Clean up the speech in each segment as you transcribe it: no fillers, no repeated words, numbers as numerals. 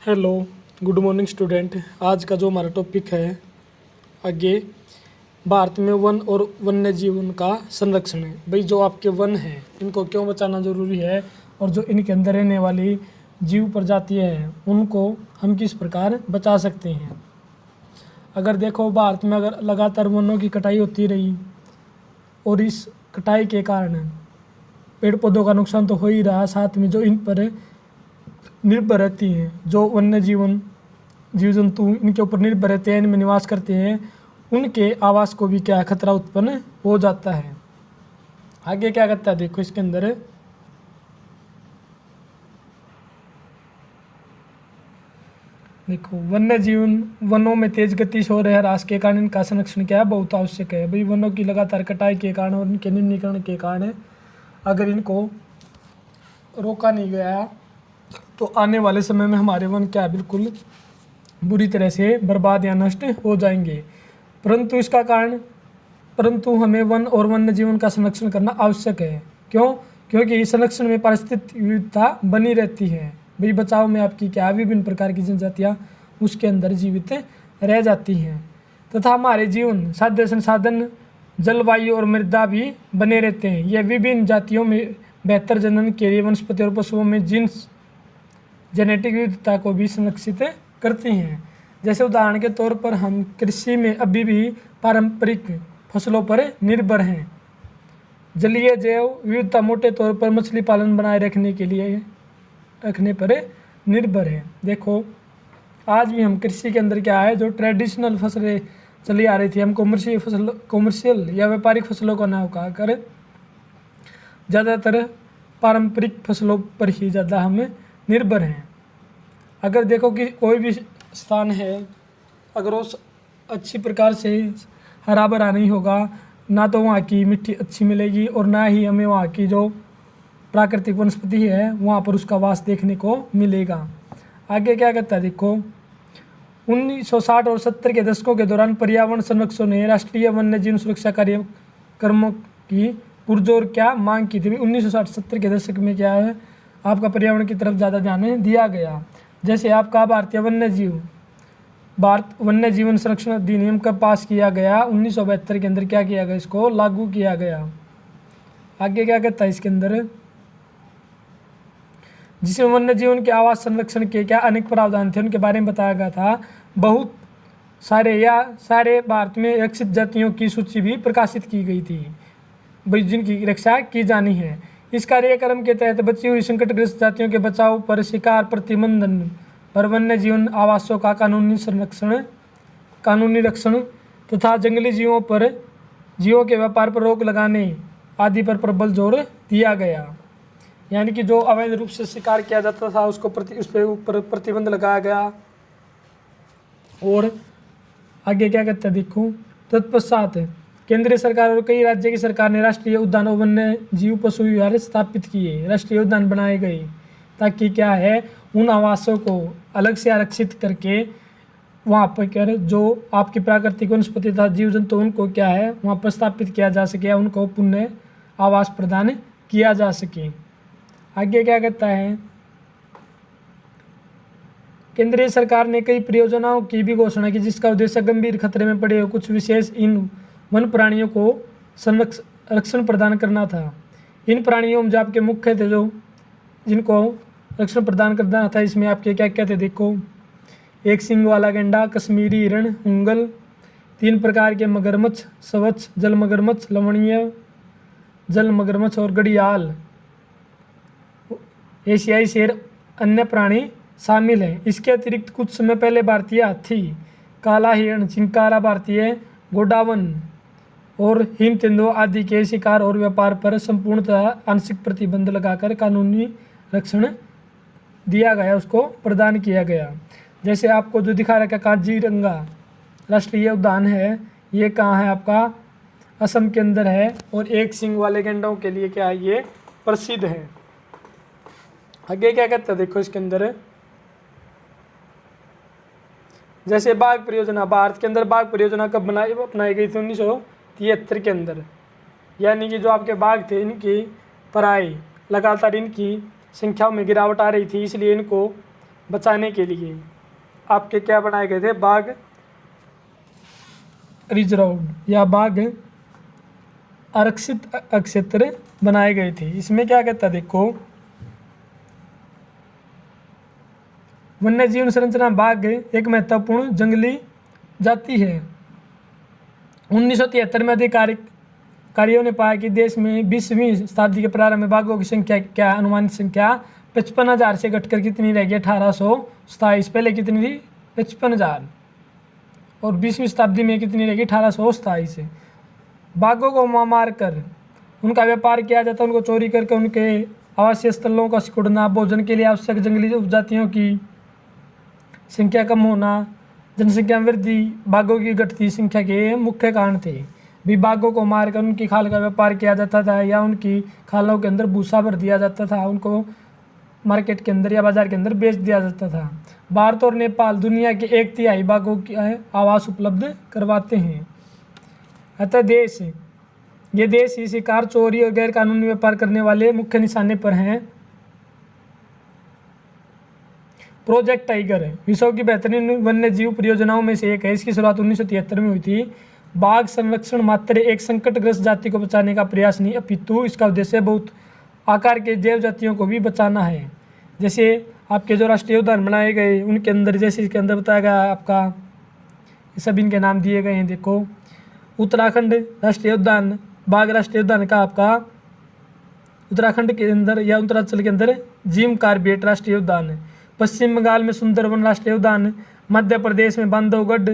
Hello, good morning student. आज का जो हमारा टॉपिक है आगे, भारत में वन और वन्य जीवन का संरक्षण है। भाई जो आपके वन हैं इनको क्यों बचाना ज़रूरी है और जो इनके अंदर रहने वाली जीव प्रजातियाँ हैं उनको हम किस प्रकार बचा सकते हैं। अगर देखो भारत में अगर लगातार वनों की कटाई होती रही और इस कटाई के कारण पेड़ पौधों का नुकसान तो हो ही रहा, साथ में जो इन पर निर्भर रहती हैं, जो वन्य जीवन जीव जंतु इनके ऊपर निर्भर रहते हैं, इनमें निवास करते हैं, उनके आवास को भी क्या खतरा उत्पन्न हो जाता है। आगे क्या करता है देखो इसके अंदर, देखो वन्य जीवन वनों में तेज गति से हो रहे ह्रास के कारण इनका संरक्षण क्या है, बहुत आवश्यक है। भाई वनों की लगातार कटाई के कारण और इनके निम्नीकरण के कारण अगर इनको रोका नहीं गया तो आने वाले समय में हमारे वन क्या है, बिल्कुल बुरी तरह से बर्बाद या नष्ट हो जाएंगे। परंतु हमें वन और वन्य जीवन का संरक्षण करना आवश्यक है। क्यों? क्योंकि संरक्षण में पारिस्थितिक विविधता बनी रहती है। भाई बचाव में आपकी क्या विभिन्न प्रकार की जनजातियाँ उसके अंदर जीवित रह जाती हैं तथा हमारे जीवन साध्य संसाधन जलवायु और मृदा भी बने रहते हैं। यह विभिन्न जातियों में बेहतर जनन के लिए वनस्पति और पशुओं में जीन्स जेनेटिक विविधता को भी संरक्षित करती हैं। जैसे उदाहरण के तौर पर हम कृषि में अभी भी पारंपरिक फसलों पर निर्भर हैं। जलीय जैव विविधता मोटे तौर पर मछली पालन बनाए रखने पर निर्भर है। देखो आज भी हम कृषि के अंदर क्या है, जो ट्रेडिशनल फसलें चली आ रही थी, हम कॉमर्शियल या व्यापारिक फसलों का नाम कहकर ज़्यादातर पारंपरिक फसलों पर ही ज़्यादा हम निर्भर हैं। अगर देखो कि कोई भी स्थान है, अगर वो अच्छी प्रकार से हरा भरा नहीं होगा, ना तो वहाँ की मिट्टी अच्छी मिलेगी और ना ही हमें वहाँ की जो प्राकृतिक वनस्पति है वहाँ पर उसका वास देखने को मिलेगा। आगे क्या कहता है देखो, 1960 और 70 के दशकों के दौरान पर्यावरण संरक्षकों ने राष्ट्रीय वन्य जीवन सुरक्षा कार्यक्रमों की पुरजोर क्या मांग की थी। 1960-70 के दशक में क्या है, आपका पर्यावरण की तरफ ज़्यादा ध्यान दिया गया। जैसे आपका भारतीय भारत वन्य जीवन संरक्षण अधिनियम कब पास किया गया, 1972 के अंदर क्या किया गया, इसको लागू किया गया। आगे क्या कहता है इसके अंदर, जिसमें वन्य जीवन के आवास संरक्षण के क्या अनेक प्रावधान थे उनके बारे में बताया गया था। बहुत सारे भारत में रक्षित जातियों की सूची भी प्रकाशित की गई थी, जिनकी रक्षा की जानी है। इस कार्यक्रम के तहत बची हुई संकटग्रस्त जातियों के बचाव पर शिकार प्रतिबंधन पर वन्य जीवन आवासों का कानूनी रक्षण तथा जंगली जीवों के व्यापार पर रोक लगाने आदि पर प्रबल जोर दिया गया। यानी कि जो अवैध रूप से शिकार किया जाता था उस पर ऊपर प्रतिबंध लगाया गया। और आगे क्या कहता है देखो, तत्पश्चात केंद्रीय सरकार और कई राज्य की सरकार ने राष्ट्रीय उद्यान और वन्य जीव पशु विहार स्थापित किए। राष्ट्रीय उद्यान बनाए गए ताकि क्या है, उन आवासों को अलग से आरक्षित करके वहाँ पर क्या है, जो आपकी प्राकृतिक वनस्पति तथा जीव जंतु उनको क्या है वहाँ पर स्थापित किया जा सके, उनको पुनः आवास प्रदान किया जा सके। आगे क्या कहता है, केंद्रीय सरकार ने कई परियोजनाओं की भी घोषणा की जिसका उद्देश्य गंभीर खतरे में पड़े हुए कुछ विशेष इन वन प्राणियों को संरक्षण प्रदान करना था। इन प्राणियों में जो आपके मुख्य थे जो जिनको रक्षण प्रदान करना था, इसमें आपके क्या क्या थे देखो, एक सींग वाला गैंडा, कश्मीरी हिरण, हुंगल, 3 प्रकार के मगरमच्छ, स्वच्छ जल मगरमच्छ, लवणीय जल मगरमच्छ और घड़ियाल, एशियाई शेर, अन्य प्राणी शामिल हैं। इसके अतिरिक्त कुछ समय पहले भारतीय हाथी, काला हिरण, चिंकारा, भारतीय गोडावन और हिम तेंदुआ आदि के शिकार और व्यापार पर संपूर्णतः आंशिक प्रतिबंध लगाकर कानूनी रक्षण दिया गया, उसको प्रदान किया गया। जैसे आपको जो दिखा रखा काजीरंगा राष्ट्रीय उद्यान है, ये कहाँ है, आपका असम के अंदर है और एक सींग वाले गैंडों के लिए क्या है, ये प्रसिद्ध है। आगे क्या कहता है देखो इसके अंदर, जैसे बाघ परियोजना, भारत के अंदर बाघ परियोजना कब अपनाई गई थी, 1973 के अंदर। यानी कि जो आपके बाघ थे इनकी पराई लगातार इनकी संख्याओं में गिरावट आ रही थी, इसलिए इनको बचाने के लिए आपके क्या बनाए गए थे, बाघ रिजर्व या बाघ आरक्षित क्षेत्र बनाए गए थे। इसमें क्या कहता है देखो, वन्य जीवन संरचना बाघ एक महत्वपूर्ण जंगली जाति है। 1973 में अधिकारियों ने पाया कि देश में 20वीं शताब्दी के प्रारंभ में बाघों की संख्या क्या अनुमानित संख्या 55,000 से घटकर कितनी रह गई, 1827। पहले कितनी थी, 55,000, और 20वीं शताब्दी में कितनी रहेगी, 1827। बाघों को मार कर उनका व्यापार किया जाता, उनको चोरी करके उनके आवासीय स्थलों का सिकुड़ना, भोजन के लिए आवश्यक जंगली उपजातियों की संख्या कम होना, जनसंख्या वृद्धि बाघों की घटती संख्या के मुख्य कारण थे। भी बाघों को मारकर उनकी खाल का व्यापार किया जाता था या उनकी खालों के अंदर भूसा भर दिया जाता था, उनको मार्केट के अंदर या बाजार के अंदर बेच दिया जाता था। भारत और नेपाल दुनिया के 1/3 बाघों की आवास उपलब्ध करवाते हैं। अतः ये देश ही शिकार, चोरी और गैर कानूनी व्यापार करने वाले मुख्य निशाने पर हैं। प्रोजेक्ट टाइगर विश्व की बेहतरीन वन्य जीव परियोजनाओं में से एक है। इसकी शुरुआत 1973 में हुई थी। बाघ संरक्षण मात्र एक संकटग्रस्त जाति को बचाने का प्रयास नहीं, अपितु इसका उद्देश्य बहुत आकार के जैव जातियों को भी बचाना है। जैसे आपके जो राष्ट्रीय उद्यान बनाए गए उनके अंदर, जैसे इसके अंदर बताया गया आपका, सभी इनके नाम दिए गए हैं। देखो, उत्तराखंड राष्ट्रीय उद्यान, बाघ राष्ट्रीय उद्यान का आपका उत्तराखंड के अंदर या उत्तरांचल के अंदर जिम कार्बेट राष्ट्रीय उद्यान, पश्चिम बंगाल में सुंदरवन राष्ट्रीय उद्यान, मध्य प्रदेश में बांधवगढ़,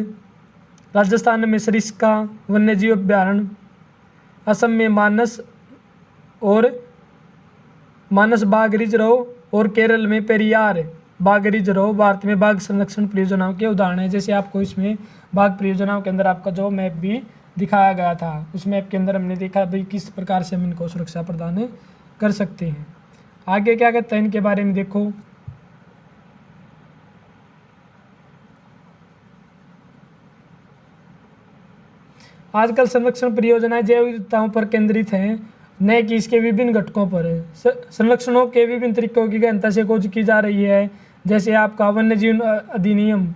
राजस्थान में सरिस्का वन्यजीव अभ्यारण्य, असम में मानस बाघ रिजर्व और केरल में पेरियार बाघ रिजर्व भारत में बाघ संरक्षण परियोजनाओं के उदाहरण है। जैसे आपको इसमें बाघ परियोजनाओं के अंदर आपका जो मैप भी दिखाया गया था, उस मैप के अंदर हमने देखा भाई किस प्रकार से हम इनको सुरक्षा प्रदान कर सकते हैं। आगे क्या कहते हैं इनके बारे में देखो, आजकल संरक्षण परियोजनाएं जैव विविधताओं पर केंद्रित हैं, न कि इसके विभिन्न घटकों पर। संरक्षणों के विभिन्न तरीकों की गहनता से खोज की जा रही है। जैसे आपका वन्य जीवन अधिनियम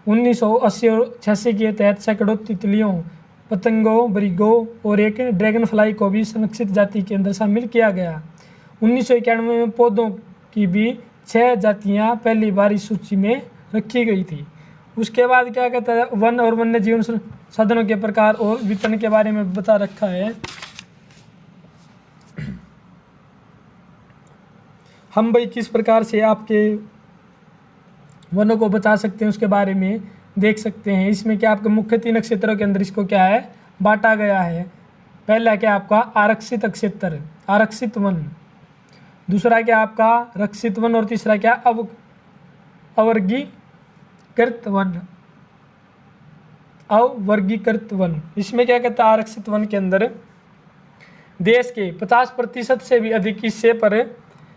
1980 और 86 के तहत सैकड़ों तितलियों, पतंगों, मृगों और एक ड्रैगन फ्लाई को भी संरक्षित जाति के अंदर शामिल किया गया। 1991 में पौधों की भी 6 जातियाँ पहली बार इस सूची में रखी गई थी। उसके बाद क्या कहता है, वन और वन्य जीवन साधनों के प्रकार और वितरण के बारे में बता रखा है। हम भाई किस प्रकार से आपके वनों को बचा सकते हैं उसके बारे में देख सकते हैं। इसमें क्या आपके मुख्य 3 क्षेत्रों के अंदर इसको क्या है बांटा गया है। पहला क्या आपका आरक्षित क्षेत्र, आरक्षित वन, दूसरा क्या आपका रक्षित वन, और तीसरा क्या अवर्गीकृत वन, अवर्गीकृत वन। इसमें क्या कहता है, आरक्षित वन के अंदर देश के 50% से भी अधिक हिस्से पर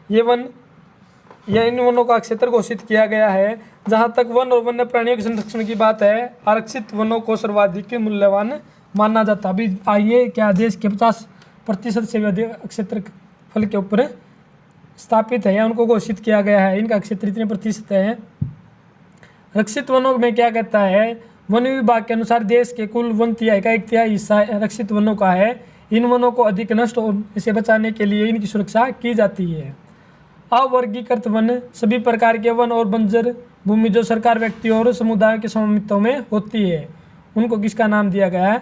ये वन या इन वनों का क्षेत्र घोषित किया गया है। जहाँ तक वन और वन्य प्राणियों के संरक्षण की बात है, आरक्षित वनों को सर्वाधिक मूल्यवान माना जाता। अभी आइए क्या देश के 50% से भी अधिक क्षेत्रफल के ऊपर स्थापित है या उनको घोषित किया गया है, इनका क्षेत्र इतने प्रतिशत है। रक्षित वनों में क्या कहता है, वन विभाग के अनुसार देश के कुल 1/3 का 1/3 हिस्सा रक्षित वनों का है। इन वनों को अधिक नष्ट होने से बचाने के लिए इनकी सुरक्षा की जाती है। अवर्गीकृत वन सभी प्रकार के वन और बंजर भूमि जो सरकार, व्यक्ति और समुदाय के स्वामित्व में होती है, उनको किसका नाम दिया गया है,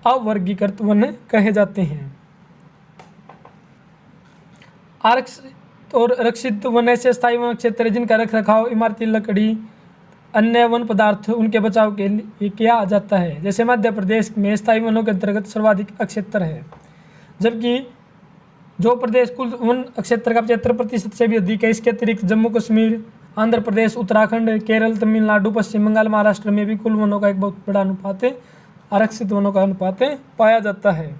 अवर्गीकृत वन कहे जाते हैं। आरक्षित और रक्षित वन ऐसे स्थायी वन क्षेत्र जिनका रख रखाव, इमारती लकड़ी, अन्य वन पदार्थ उनके बचाव के लिए किया जाता है। जैसे मध्य प्रदेश में स्थायी वनों के अंतर्गत सर्वाधिक क्षेत्र है, जबकि जो प्रदेश कुल वन क्षेत्र का 75% से भी अधिक है। इसके अतिरिक्त जम्मू कश्मीर, आंध्र प्रदेश, उत्तराखंड, केरल, तमिलनाडु, पश्चिम बंगाल, महाराष्ट्र में भी कुल वनों का एक बहुत बड़ा अनुपात है, आरक्षित वनों का अनुपात पाया जाता है।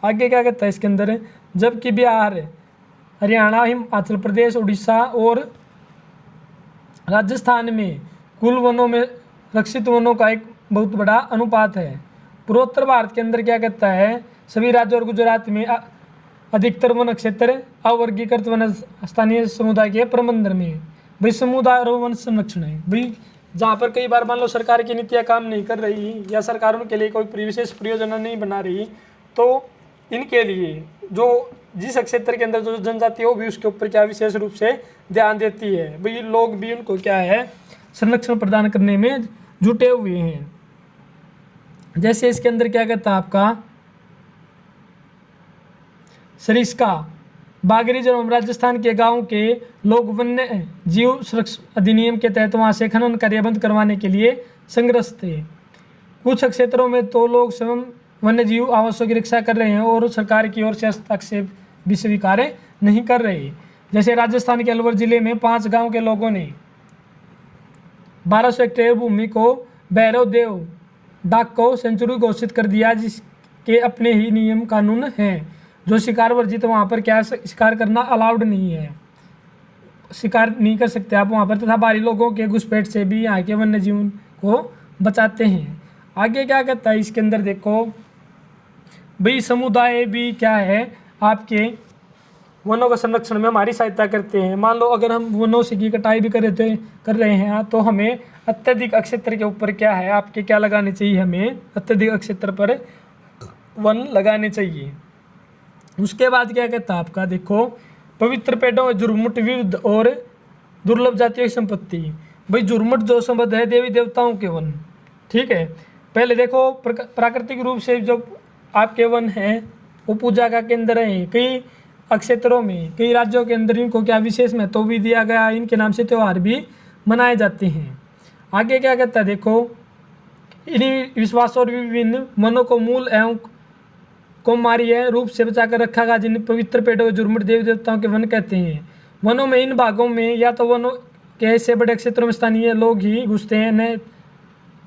आगे क्या कहता है इसके अंदर, जबकि बिहार, हरियाणा, हिमाचल प्रदेश, उड़ीसा और राजस्थान में कुल वनों में रक्षित वनों का एक बहुत बड़ा अनुपात है। पूर्वोत्तर भारत के अंदर क्या कहता है, सभी राज्यों और गुजरात में अधिकतर वन क्षेत्र अवर्गीकृत वन स्थानीय समुदाय के प्रबंधन में, भाई समुदाय और वन संरक्षण है। भाई जहाँ पर कई बार मान लो सरकार की नीतियाँ काम नहीं कर रही या सरकार उनके लिए कोई विशेष परियोजना नहीं बना रही, तो इनके लिए जो जिस क्षेत्र के अंदर जो जनजाति हो भी उसके ऊपर क्या विशेष रूप से ध्यान देती है। भाई लोग भी उनको क्या है संरक्षण प्रदान करने में जुटे हुए हैं। जैसे इसके अंदर क्या कहता है आपका सरिस्का बागरी जब राजस्थान के गांव के लोग वन्य जीव सुरक्षा अधिनियम के तहत वहां से खनन कार्य बंद करवाने के लिए संघर्ष थे। कुछ क्षेत्रों में तो लोग स्वयं वन्य जीव आवासों की रक्षा कर रहे हैं और सरकार की ओर से हस्तक्षेप भी स्वीकार नहीं कर रहे। जैसे राजस्थान के अलवर जिले में 5 गांव के लोगों ने 1200 हेक्टेयर भूमि को भैरव देव डाक को सेंचुरी घोषित कर दिया, जिसके अपने ही नियम कानून हैं जो शिकार वर्जित। वहाँ पर क्या शिकार करना अलाउड नहीं है, शिकार नहीं कर सकते आप वहाँ पर, तथा बाहरी लोगों के घुसपैठ से भी यहाँ के वन्य जीवन को बचाते हैं। आगे क्या कहता है इसके अंदर देखो, भाई समुदाय भी क्या है आपके वनों का संरक्षण में हमारी सहायता करते हैं। मान लो अगर हम वनों से की कटाई भी कर रहे हैं तो हमें अत्यधिक क्षेत्र के ऊपर क्या है आपके क्या लगाने चाहिए, हमें अत्यधिक क्षेत्र पर वन लगाने चाहिए। उसके बाद क्या कहता है आपका देखो पवित्र पेड़ों जुर्मुट विविध और दुर्लभ जातियों की संपत्ति। भाई जुर्मुट जो संबद्ध है देवी देवताओं के वन, ठीक है। पहले देखो प्राकृतिक रूप से जो आपके वन हैं वो पूजा का केंद्र है। कई क्षेत्रों में कई राज्यों के अंदर इनको क्या विशेष महत्व भी दिया गया, इनके नाम से त्यौहार भी मनाए जाते हैं। आगे क्या कहता है देखो, इन्हीं विश्वासों और विभिन्न वनों को मूल एवं कौमार्य रूप से बचाकर रखा गया, जिन्हें पवित्र पेड़ों जुर्मुट देवी देवताओं के वन कहते हैं। वनों में इन भागों में या तो वनों के ऐसे बड़े क्षेत्रों में स्थानीय लोग ही घुसते हैं न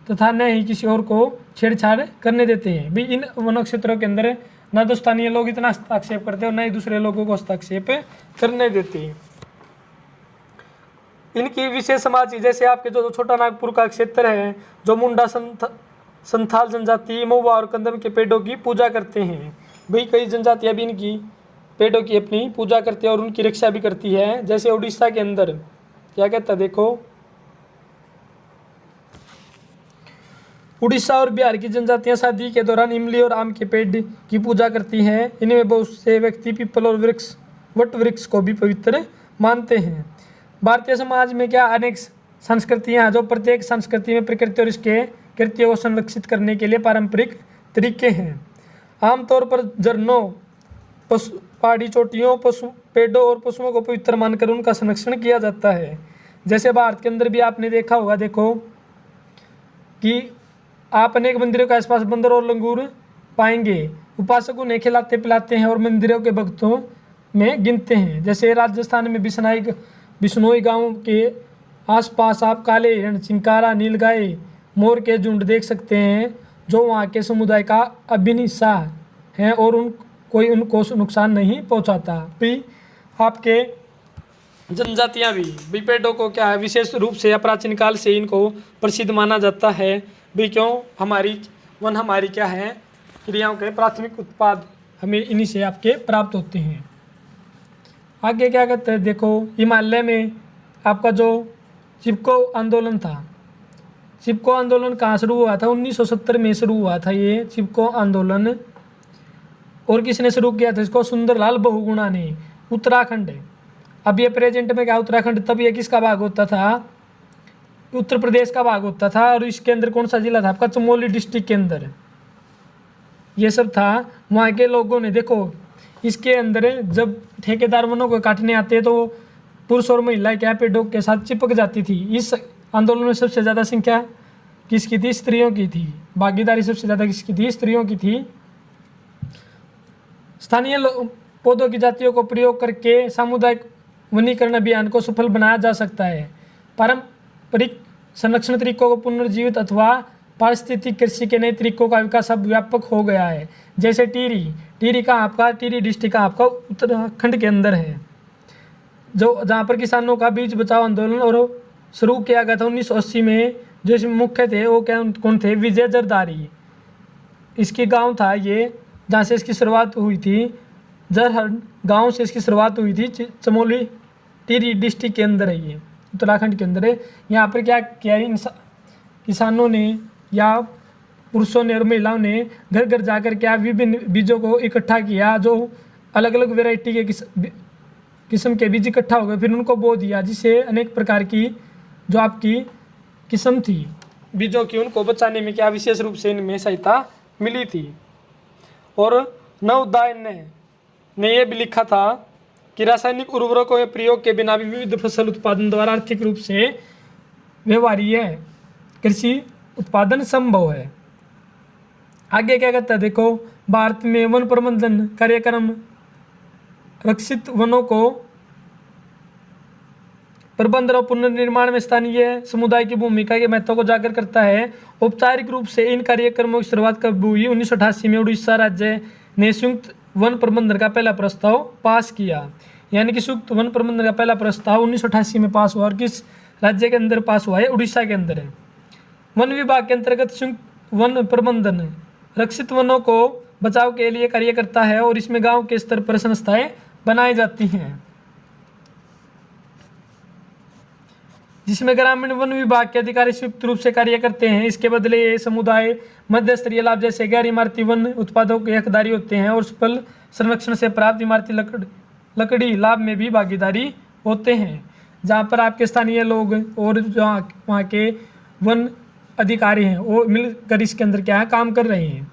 तथा न ही किसी और को छेड़छाड़ करने देते हैं। भी इन वन क्षेत्रों के अंदर न तो स्थानीय लोग इतना हस्तक्षेप करते हैं और न ही दूसरे लोगों को हस्तक्षेप करने देते हैं। इनकी विशेष समाज जैसे आपके जो छोटा नागपुर का क्षेत्र है, जो मुंडा संथाल जनजाति महुआ और कंदम के पेड़ों की पूजा करते हैं। भाई कई जनजातियाँ भी इनकी पेड़ों की अपनी पूजा करती है और उनकी रक्षा भी करती है। जैसे उड़ीसा के अंदर क्या कहता है देखो, उड़ीसा और बिहार की जनजातियां शादी के दौरान इमली और आम के पेड़ की पूजा करती हैं। इनमें बहुत से व्यक्ति पीपल और वट वृक्ष को भी पवित्र मानते हैं। भारतीय समाज में क्या अनेक संस्कृतियां हैं, जो प्रत्येक संस्कृति में प्रकृति और इसके कृत्यों को संरक्षित करने के लिए पारंपरिक तरीके हैं। आमतौर पर झरनों, पहाड़ी चोटियों, पेड़ों और पशुओं को पवित्र मानकर उनका संरक्षण किया जाता है। जैसे भारत के अंदर भी आपने देखा होगा देखो कि आप अनेक मंदिरों के आसपास बंदर और लंगूर पाएंगे। उपासक उन्हें खिलाते पिलाते हैं और मंदिरों के भक्तों में गिनते हैं। जैसे राजस्थान में बिश्नोई गांव के आसपास आप काले हिरण, चिंकारा, नीलगाय, मोर के झुंड देख सकते हैं, जो वहाँ के समुदाय का अभिन्न हिस्सा है और कोई उनको नुकसान नहीं पहुँचाता। भी आपके जनजातियाँ भी पेड़ों को क्या है विशेष रूप से या प्राचीन काल से इनको प्रसिद्ध माना जाता है। भी क्यों हमारी क्या है क्रियाओं के प्राथमिक उत्पाद हमें इन्हीं से आपके प्राप्त होते हैं। आगे क्या कहते हैं देखो, हिमालय में आपका जो चिपको आंदोलन था, चिपको आंदोलन कहाँ शुरू हुआ था? 1970 में शुरू हुआ था ये चिपको आंदोलन। और किसने शुरू किया था इसको? सुंदरलाल बहुगुणा ने, उत्तराखंड। अब ये प्रेजेंट में क्या उत्तराखंड, तब ये किसका भाग होता था? उत्तर प्रदेश का भाग होता था। और इसके अंदर कौन सा जिला था आपका? चमोली डिस्ट्रिक्ट के अंदर ये सब था। वहाँ के लोगों ने देखो इसके अंदर जब ठेकेदार वनों को काटने आते तो पुरुष और महिला क्या पेड़ों के साथ चिपक जाती थी। इस आंदोलन में सबसे ज़्यादा संख्या किसकी थी? स्त्रियों की थी। भागीदारी सबसे ज़्यादा किसकी थी? स्त्रियों की थी। स्थानीय पौधों की जातियों को प्रयोग करके सामुदायिक वनीकरण अभियान को सफल बनाया जा सकता है। पारंपरिक संरक्षण तरीकों को पुनर्जीवित अथवा पारिस्थितिक कृषि के नए तरीकों का विकास अब व्यापक हो गया है। जैसे टिहरी का आपका टिहरी डिस्ट्रिक्ट का आपका उत्तराखंड के अंदर है, जो जहाँ पर किसानों का बीज बचाओ आंदोलन और शुरू किया गया था 1980 में। जो इसमें मुख्य थे वो कौन थे? विजय जरदारी। इसकी गांव था ये जहाँ से इसकी शुरुआत हुई थी। जरहट गांव से इसकी शुरुआत हुई थी। चमोली टिहरी डिस्ट्रिक्ट के अंदर है ये। उत्तराखंड के अंदर है। यहाँ पर क्या किया किसानों ने या पुरुषों ने और महिलाओं ने घर घर जाकर क्या विभिन्न बीजों को इकट्ठा किया, जो अलग अलग वेराइटी के किस्म के बीज इकट्ठा हो गए, फिर उनको बो दिया, जिससे अनेक प्रकार की जो आपकी किस्म थी बीजों की उनको बचाने में क्या विशेष रूप से इनमें सहायता मिली थी। और नवोदय ने यह भी लिखा था कि रासायनिक उर्वरकों के प्रयोग के बिना भी विविध फसल उत्पादन द्वारा आर्थिक रूप से व्यवहार्य कृषि उत्पादन संभव है। आगे क्या कहता है देखो, भारत में वन प्रबंधन कार्यक्रम रक्षित वनों को प्रबंधन और पुनर्निर्माण में स्थानीय समुदाय की भूमिका के महत्व को उजागर करता है। औपचारिक रूप से इन कार्यक्रमों की शुरुआत कब हुई? 1988 में उड़ीसा राज्य ने संयुक्त वन प्रबंधन का पहला प्रस्ताव पास किया। यानी कि संयुक्त वन प्रबंधन का पहला प्रस्ताव 1988 में पास हुआ। और किस राज्य के अंदर पास हुआ है? उड़ीसा के अंदर है। वन विभाग के अंतर्गत संयुक्त वन प्रबंधन रक्षित वनों को बचाव के लिए कार्य करता है और इसमें गांव के स्तर पर संस्थाएं बनाई जाती हैं, जिसमें ग्रामीण वन विभाग के अधिकारी संयुक्त रूप से कार्य करते हैं। इसके बदले ये समुदाय मध्य स्तरीय लाभ जैसे गैर इमारती वन उत्पादों के हकदारी होते हैं और फल संरक्षण से प्राप्त इमारती लकड़ी लाभ में भी भागीदारी होते हैं, जहाँ पर आपके स्थानीय लोग और जो वहाँ के वन अधिकारी हैं वो मिलकर इसके अंदर क्या है काम कर रहे हैं।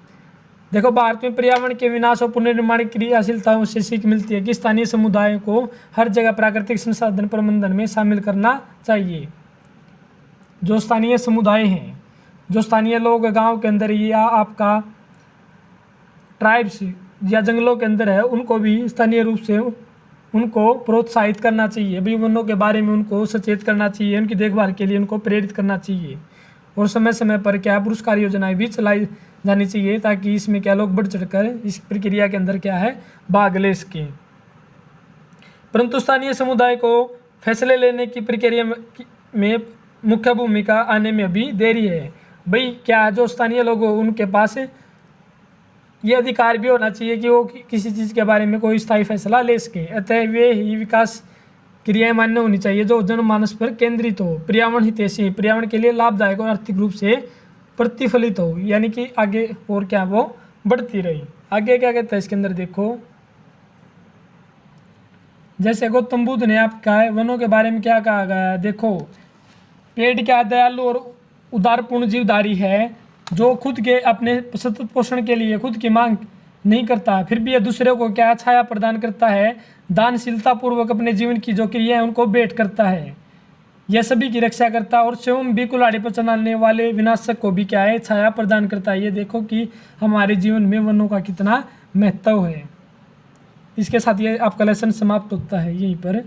देखो, भारत में पर्यावरण के विनाश और पुनर्निर्माण की क्रियाशीलताओं से सीख मिलती है कि स्थानीय समुदाय को हर जगह प्राकृतिक संसाधन प्रबंधन में शामिल करना चाहिए। जो स्थानीय समुदाय हैं, जो स्थानीय लोग गांव के अंदर या आपका ट्राइब्स या जंगलों के अंदर है, उनको भी स्थानीय रूप से उनको प्रोत्साहित करना चाहिए, भी वनों के बारे में उनको सचेत करना चाहिए, उनकी देखभाल के लिए उनको प्रेरित करना चाहिए और समय समय पर क्या पुरस्कार योजनाएं भी चलाई जानी चाहिए, ताकि इसमें क्या लोग बढ़ चढ़कर इस प्रक्रिया के अंदर क्या है भाग ले सकें। परंतु स्थानीय समुदाय को फैसले लेने की प्रक्रिया में मुख्य भूमिका आने में अभी देरी है। भाई क्या जो स्थानीय लोग उनके पास ये अधिकार भी होना चाहिए कि वो किसी चीज़ के बारे में कोई स्थायी फैसला ले सकें। अतः वे ही विकास क्रियाएं मान्य होनी चाहिए जो जनमानस पर केंद्रित हो, पर्यावरण हितैषी, पर्यावरण के लिए लाभदायक और आर्थिक रूप से प्रतिफलित हो, यानी कि आगे और क्या वो बढ़ती रही। आगे क्या कहता है इसके अंदर देखो, जैसे गौतम बुद्ध ने आपका वनों के बारे में क्या कहा गया है। देखो, पेड़ क्या दयालु और उदारपूर्ण जीवधारी है, जो खुद के अपने सतत पोषण के लिए खुद की मांग नहीं करता, फिर भी यह दूसरे को क्या छाया प्रदान करता है, दानशीलता पूर्वक अपने जीवन की जो क्रिया है उनको भेंट करता है, यह सभी की रक्षा करता है और स्वयं भी कुल्हाड़ी पर चलाने वाले विनाशक को भी क्या है छाया प्रदान करता है। ये देखो कि हमारे जीवन में वनों का कितना महत्व है। इसके साथ ये आपका लेसन समाप्त होता है यहीं पर।